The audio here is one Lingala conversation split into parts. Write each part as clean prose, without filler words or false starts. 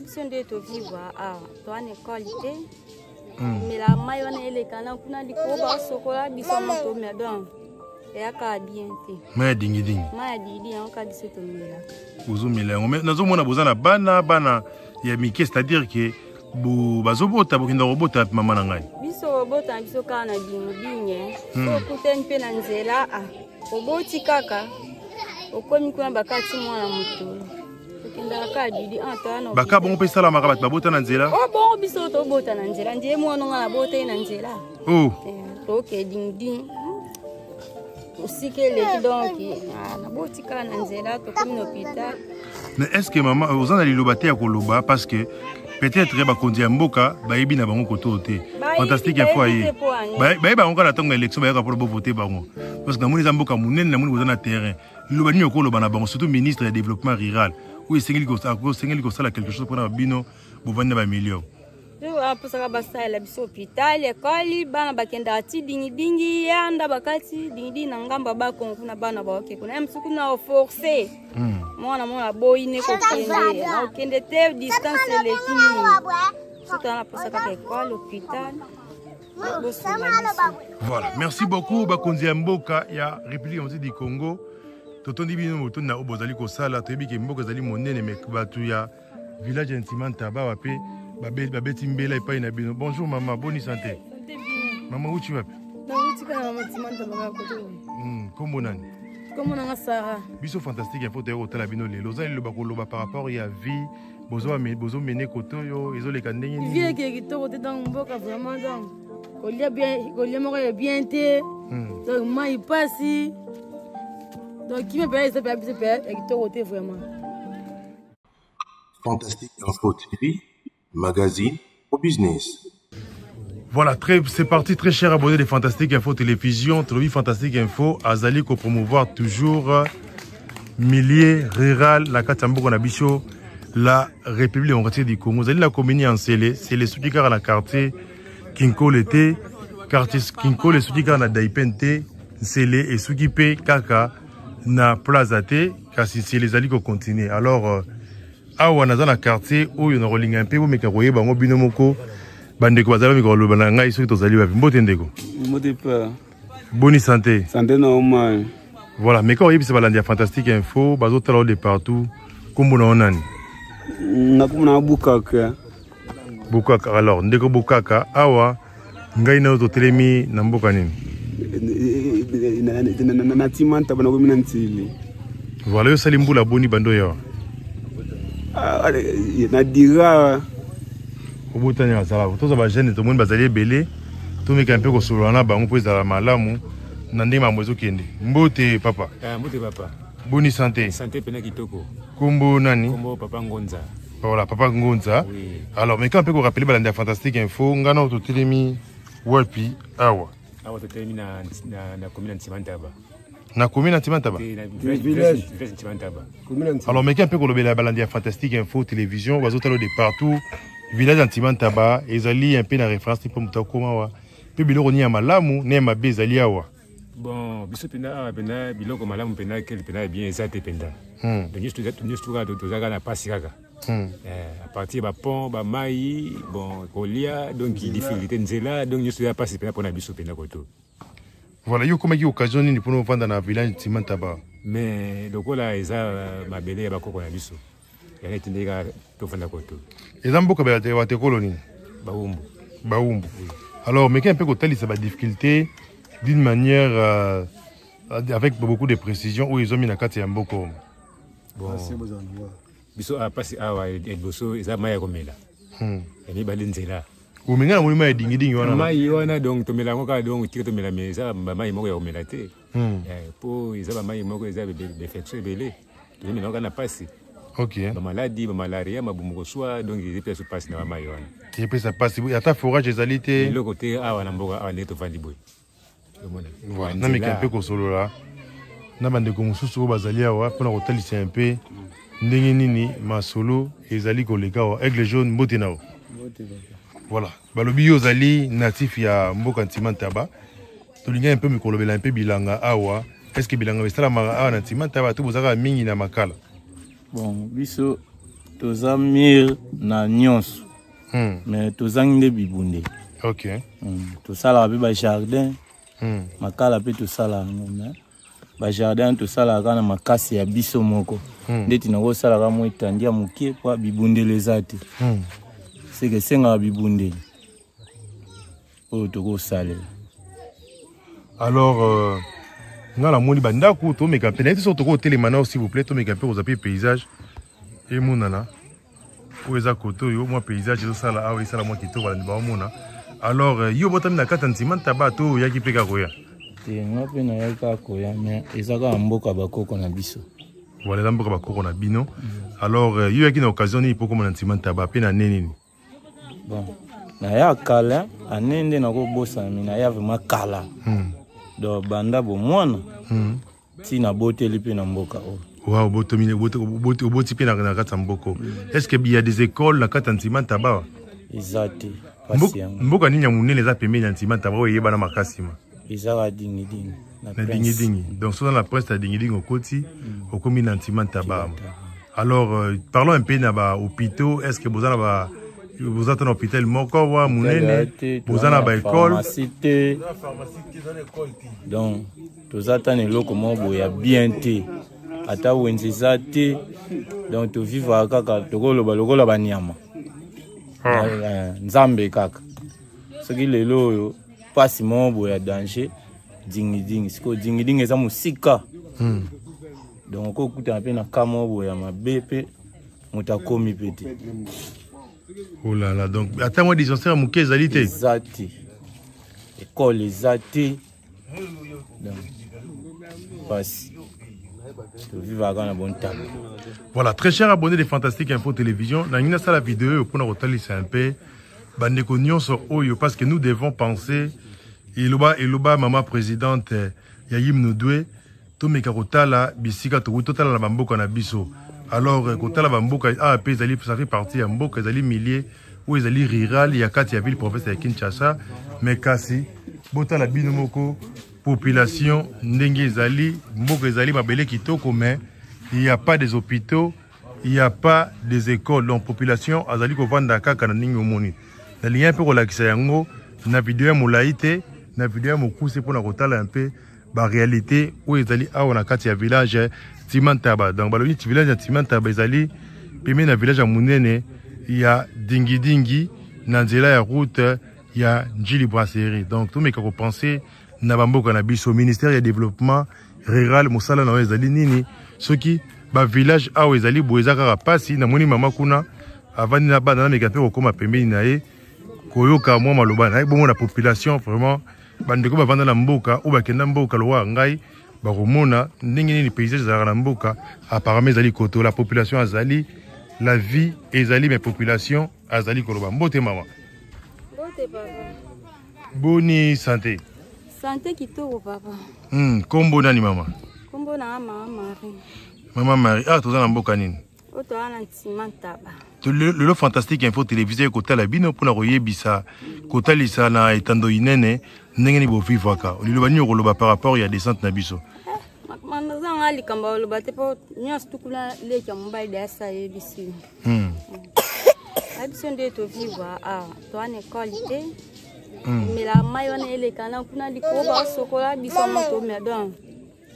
biso nde to vivre to en école te. Mais la maille on est les canaux kuna likoba sokola biso moto mais donc et aka bien te. Mais dingi. Ma didi on ka biso to mela. Bozo mela mais nazo mona bozana bana ya mike, c'est-à-dire que bazo bota bokinda robota mama na ngai. Biso robota biso kana dingi so kuten pe na nzela oboti kaka okomi kuna bakati mwana moto. Baka bon pe sala maka ba bota na nzela. Oh bon biso to bota na nzela ndiye mwana nga bota na nzela. Oh. To ke ding. Osike le donc na boti ka na nzela to komi hôpital. Mais est-ce que maman vous en allez lobater à koloba parce que peut-être ba kondi ya mboka ba yebi na bango koto te. Fantastique info ayi. Ba ba onka na tonga élection ba ka pour voter bango. Parce que na moni za mboka munene na moni bozana terrain. Lobani okoloba na bango surtout ministre du développement rural. Oui, c'est quelque chose pour Bino, vous vendez un million. Tu vois, pour ça, basta la biso hôpital, l'école, bana bakenda ati dingi yanda bakati dingi nangamba ba konkuna bana ba ok kuna msuku na forcer. Mwana boy ne ko kende, na kende te distance le kimi. Tout en pour ça ka école, hôpital. Voilà, merci beaucoup Bakonzi Mboka ya République du Congo. Totondi bino moto na obozali ko sala toyebi ke mboka zali monene me batu ya village intimanta ba wape babeti mbela epai na bino. Bonjour maman, bonne santé. Maman uchi wapi? Na uchi kana mama timanta baka koto. Kombo nani? Kombo na Sara. Biso fantastique info te otala bino lelo zali loba ko loba par rapport ya vie bozo mene koto yo ezoleka ndenge ni. Vie ke kitoko te dans mboka vraiment donc. Kolia bien, kolia moko bien te. Donc mai pasi. Donc, qui me paye, ça paye, et qui te rote vraiment. Fantastique Info TV, magazine au business. Voilà, c'est parti, très cher abonné de Fantastique Info Télévision. Trovi Fantastique Info, Azali ko promouvoir toujours milliers rural, la Katambo Nabicho, la République démocratique du Congo. Vous allez la commune en Célé, c'est les soutiens à la quartier Kinko l'été, quartier Kinko, les soutiens à la Daipente, Célé et Sukipe, Kaka. Na plaza te kasi c'est les alliés qui continuent. Alors awa naza na quartier oyo na rolinga un peu bo meka koyeba ngo bino moko bandeko bazala meko lobana ngai soki tozali ba mbote ndeko mbote pa bonne santé na oma. Voilà meka oyebi se balandi ya Fantastique Info bazotala de partout kombo na onani na komona bukaka alors ndeko bukaka awa ngai na to telemi na mboka nini na timanta bana komina ntili. Voilà yo salimbu la boni bando yo na dira obutanya azala toza ba jeune to moni bazali belé to meka un peu ko solana bango po ezala malamu na ndima mwezo kende mbote papa mbote papa bonne santé pena kitoko kombo nani kombo papa Ngonza. Voilà papa Ngonza. Oui. Alors mais quand un peu ko rappeler balandi ya Fantastique Info ngana to telemi wapi awa to telemi na commune Ntimantaba. Na commune Ntimantaba. Village Ntimantaba. Alors mais quand un peu ko lobela balandi ya Fantastique Info télévision bazotalo de partout village Ntimantaba ezali un peu na référence pour mutako wa pe biloko ni ya malamu ne mabe ezali awa. Bon biso pena biloko malamu pena quel pena bien ezate penda. Donc nous tout ça na pasi kaka. À partir ba pont ba mai bon kolia donc difficulté nzela donc nous sommes pas pena pour na biso pena koto. Voilà yo comment qui occasion ni pour nous vendre na village Ntimantaba. Mais lokola eza mabele ba koko na biso. Ya netindeka to vanda koto. Ezamboka ba te koloni. Baumbu. Alors mais un peu ko tali ça ba difficulté d'une manière avec beaucoup de précision où ils ont mis na kati ya mboko. Bon. Biso apasi awa eboso eza maya komela. Eni balenzela. Umenga mo maya dingi wana. Mai wana donc to mela ngoka donc tire to mela mais eza mai moko ya komela te. Po eza mai moko eza be fexé belé. To mela ngoka na pasi. OK. Ba maladie, ba malaria, mabumuko soa donc ils peut se passer na mai wana. Et puis ça passe ata forage ezalité. Le côté awa na mboka awa neto vandi boy. Voilà, na meka pe ko solo la. Na bande ko mususu bazali awa pona ko talisa un peu. Ndenge nini masolo ezali koleka wa aigle jaune mbote nao. Voilà, balobi ozali natif ya mboka Ntimantaba. Tolinga un peu mikolobela un peu bilanga awa. Est-ce que bilanga besala ma awa na Ntimantaba to bozaka mingi na makala? Bon, biso toza mir na nyonso. Mais tozangi nde bibunde. OK. Tosala pe ba jardin. Makala pe tosala mais ba jardin tosala kana makasi ya biso moko. Ndeti na ko sala ka mo etandia mukie kwa bibunde lezate. C'est que senga bibunde. O toko sale. Alors nga la moni banda ko to meka pe na so toko télémana s'il vous plaît to meka pe aux appuis paysage et monana. Pour les koto yo moi paysage zo sala awa sala moi kito wala ba mona. Alors yo botami na kata ntima tabato yaki pe ka koya. Nga pe na yaka koya mais ezaka mboka bakoko na biso. Voilà mboka bakoko na bino. Alors yo yaki na occasion ni pour comme ntima taba pe na neni. Bon. Na ya kala anende na ko bosa mi na ya vraiment kala. Do banda bo mwana. Ti na boteli pe na mboka o. Wow, botomine boti pe na kata mboko. Est-ce que il y a des écoles na kata ntima taba? Exact. Mboka nini ya munene za pembeni ntima taba o yeba na makasima. Ezaka dingi dingi. Na dingi dingi. Donc sur la presse ta dingi dingi au koti au komi na ntima taba. Alors parlons un peu na ba hôpitaux, est-ce que vous êtes un hôpital moko wa munene, vous avez ba école, donc tous attendent eloko moko ya bien te. Ata wenziza te. Donc to vivre kaka tokoloba lokola banyama. Nzambe kaka. Soki lelo yo pasi moko ya danger dingi dingi. Siko dingi dingi eza musika. Donc ko kuta pe na kamo ya mabepe mutakomi pete. Oh là là, donc attends-moi des anciens mouké ezalité. Exact. École ezalité. Donc passe. Voilà, très chers abonnés de Fantastique Info Télévision, dans une salle vidéo pour nous retaler un peu bandeko nyonso oyo parce que nous devons penser iloba maman présidente Yayim Nodoué to meka rotala bisika to totala la bamboka na biso. Alors kotala bamboka a pe zali ça fait partie ya mboka zali milliers ou zali rural ya kati ya ville province ya Kinshasa mais kasi botala bino moko population ndenge ezali mboka ezali mabele kitoko mais il n'y a pas des hôpitaux, il n'y a pas des écoles, donc population azali ko vanda kaka na ningi omoni na lien pe ko lakisa yango na vidéo ya molaite na vidéo ya mokuse pour na kotala un peu ba réalité où ezali awa na kati ya village Timantaba. Donc baloni ti village ya Timantaba ezali pemé na village ya munene ya dingi dingi na nzela ya route ya Njili Brasserie. Donc tout meka ko penser na bamboka na biso ministère ya développement rural mosala na ezali nini soki ba village awa ezali boezaka rapasi na moni mama kuna avandi na bana na meka pe kokoma pembeni na ye koyoka mwa maloba na bongo na population vraiment bandeko bavanda na mboka ou bakenda mboka lowa ngai bakomona ndenge nini paysage ezalaka na mboka apparemment ezali koto la population azali la vie ezali mais population azali koloba mbote mama Mbote papa. Boni santé. Santé kitoko papa. Kombo nani mama? Kombo na mama Marie. Mama Marie, ah toza na mboka nini? Oto ana Timantaba. Le Fantastique Info Télévisé kotala bino pona koyebisa kotalisa na etando inene ndenge ni bo vivaka. Liloba ni koloba par rapport ya descente na biso. Manza ngali kamba loba te po nyas tukula leka mobile da sa yebisi. Abisi nde to vivre to ana qualité. Mais la mayonnaise elle est kana kuna likoba sokola biso moto medon.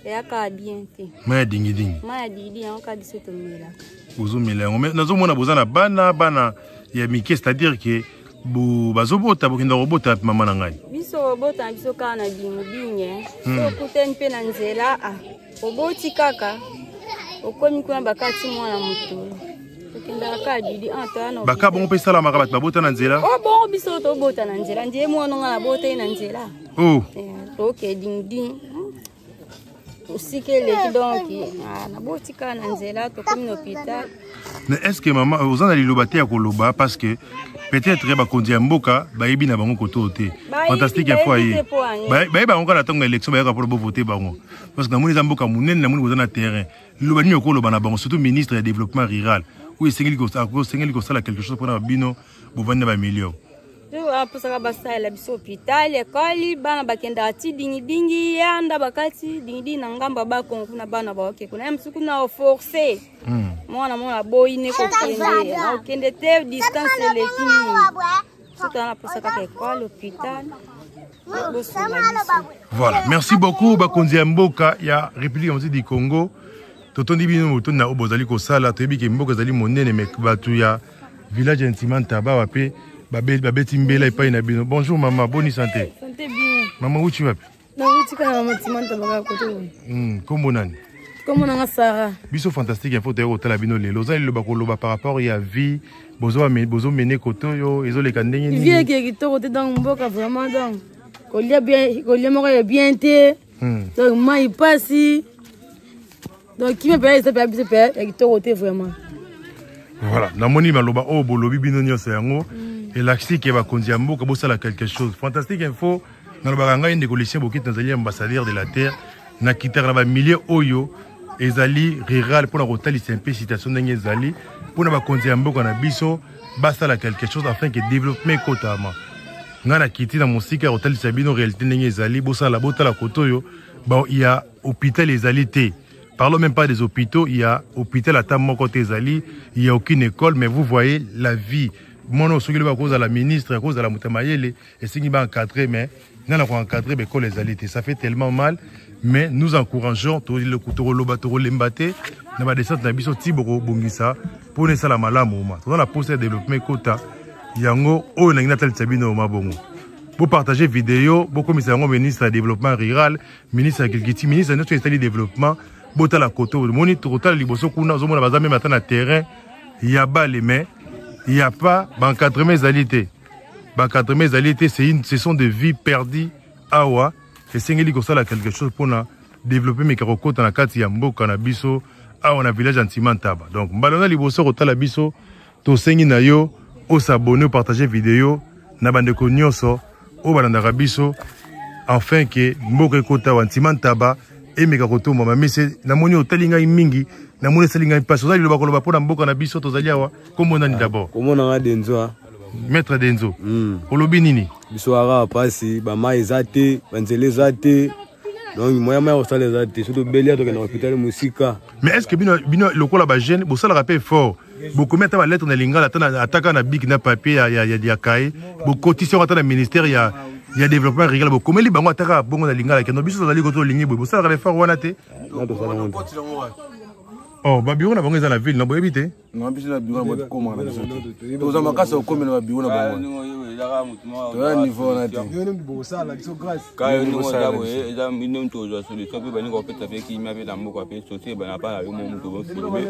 Ya ka bien te. Maya dingi dingi. Maya didi en ka biso to mela. Bozo melango. Mais nazo mona bozana bana ya mike, c'est-à-dire que bo bazobota bokinda robota mama na ngai. Biso robota biso kana dingi. So kuten pe na nzela oboti kaka. Okomi kuna bakati mwana mutu. Okenda ka didi antana. Baka bon pe sala maka babota na nzela. Oh bon biso to bota na nzela. Ndiye mwana ngala bota na nzela. Oh. OK dingi. Usike leki donc na botika na nzela to comme l'hôpital. Mais est-ce que maman vous en allez lobater à koloba parce que peut-être ba kondi mboka ba yebi na bango koto te. Fantastique Info ayi. Ba onka na tonga élection ba yaka pour voter bango. Parce que na moni za mboka munene na moni bozana terrain. Loba ni okoloba na bango surtout ministre du développement rural. Oui, sengeli ko sala quelque chose pour na bino bo vendre ba millions. Tu apusaka basala biso hôpital école bana bakenda ti dingi dingi yanda bakati dingi na ngamba ba konku na bana ba OK kuna msuku na forcer mwana mwana boyi ne kokende na okende te distance eleki mingi soki wana posa kaka ekole hôpital. Voilà, merci beaucoup bakonzi ya mboka ya République du Congo. Totondi bino motondi na obozali kosala toyebi ke mboka ezali monene me bato ya village Ntimantaba wape babeti mbela epai na bino. Bonjour maman, bonne santé. Santé bien. Maman uchi wapi? Na uchi kana mama Ntimantaba kote. Kombo nani? Kombo nanga Sara. Biso fantastique info te otala bino lelo. Ozali loba koloba par rapport ya vie bozo mene koto yo ezoleka ndenge nini? Vie ki kitoko te dans mboka vraiment donc. Kolia bien, kolia moko bien te. Donc mai pasi. Donc qui me paye ça paye paye et kitoko te vraiment. Voilà, namoni maloba o bolobi bino nyonso yango et l'axi ba konzi ya mboka bosala quelque chose. Fantastique info na loba ngai ndeko Lucien Bokit nazali ambassadeur de la terre na kitara ba milliers oyo ezali rural pour na kotalisa un peu situation ndenge ezali pour na ba konzi ya mboka na biso basala quelque chose afin que développement kotama. Ngana kiti na musika kotalisa bino réalité ndenge ezali bosala botala kotoyo bon il y a hôpital ezali te. Parlons même pas des hôpitaux, il y a hôpital à Tamoko Tezali, il n'y a aucune école, mais vous voyez la vie. Moi, je suis à cause de la ministre, à cause de la Moutamayele, et c'est qui va encadrer, mais nous avons encadré l'école les alités. Ça fait tellement mal, mais nous encourageons tout le couteau, le bateau, l'embâté, nous avons des centres d'habits, Tiboro, Bungisa, pour ne pas la malade, dans la poste de développement quota, Yango, oh, n'a pas Sabino, Mabongo. Pour partager vidéo, beaucoup de ministre du développement rural, ministre de l'agriculture, ministre de notre développement, bota la koto moni total liboso kuna zo mona bazame matin na terrain il y a pas les mains il y a pas encadrement zalité ce sont des vies perdues awa et sengeli ko sala quelque chose pour na développer mes karokota na kati ya mboka na biso awa na village Ntimantaba. Donc mbalona liboso kotala biso to sengi na yo o s'abonner partager vidéo na bandeko nyonso o balanda biso afin que mboka kota wa Ntimantaba et mega koto mama mese na moni otalinga mingi na moni salinga passe ozali loba koloba pona mboka na biso tozali awa kombo nani d'abord kombo nanga Denzo maître Denzo olobi nini biso ara pasi ba mai ezate banzele ezate donc moya mai osala ezate surtout belia to na hôpital musika. Mais est-ce que bino lokola ba jeune bo sala rappel fort beaucoup mettre ma lettre na lingala tana ataka na big na papier ya kai bo cotisation ata na ministère ya développement rural bo komeli bango ataka bongo na lingala kendo biso zali koto lingi bo sala rappel fort wana te. Oh, babiro na bango eza na ville na boyebi te. Non, biso na biro na boyebi koma na biso. Toza makasa okome na babiro na bango. Toza niveau na te. Yo bo sala biso grâce. Kayo ni ngoja boye eza mino tozo solution pe bani ko peta pe ki mabe na mboka pe sote bana pa yo mo muto bo filme.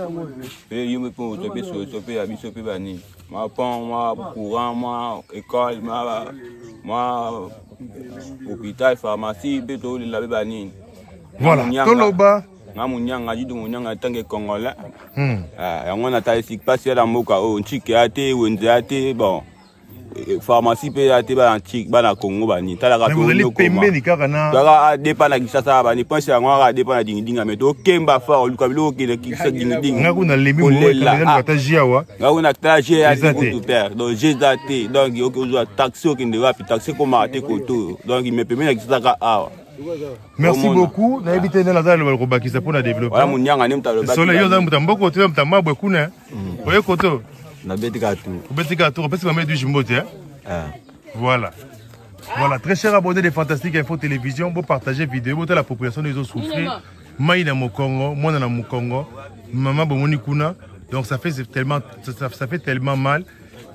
Pe yo me po to pe solution pe abiso pe bani. Ma pon moi courant moi école moi hôpital pharmacie pe to la be bani. Voilà, toloba Ngamunyanga jidu munyanga tange Congolais. On a taillé si passe la moka o nchiki ate wenze ate bon. Pharmacie pe ate ba nchiki ba na Congo ba ni tala ka to no pembe ni kaka na. Tala depa na kisasa ba ni pense ya ngwa depa na dinga meto kemba fa o lukabilo ke le kisa dinga. Ngaku na lemi mo kamera na tajia wa. Ngaku na tajia ya tout père. Donc j'ai daté donc yo ko zo taxi o kende rapi taxi ko ma ate ko to. Donc il me permet na kisasa ka awa. Merci beaucoup. Na ebité na lazalo ba ko bakisa pour na développer. Wala munyanga ni mtalo bakisa. Solo yo za mtamboko te mtamabwe kuna. Oye koto. Na betika tout. Betika tout, parce que maman du jimbote hein. Voilà. Voilà, très cher abonné des Fantastiques Info Télévision, vous partagez vidéo, vous la population des autres souffrir. Maïna Mokongo, moi na Mokongo, maman bomoni kuna. Donc ça fait tellement mal.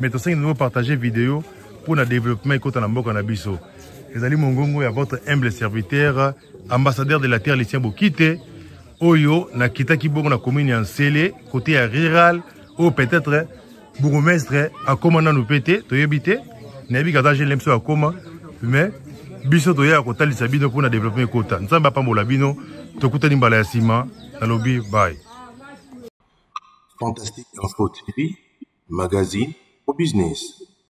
Mais tout ça nous partager vidéo pour le développement côté na mboka na biso. Les Ali Mongongo et votre humble serviteur, ambassadeur de la terre Lucien Bokit, Oyo, na kita kibongo na commune en Sélé, côté rural, ou peut-être bourgmestre à commandant nous pété, to yebité, na bi kata je lemso à comment, mais biso to ya kota lisabino pour na développer kota. Nzamba pa molabino, to kutani mbala ya sima, na lobby bye. Fantastique Info TV, magazine au business.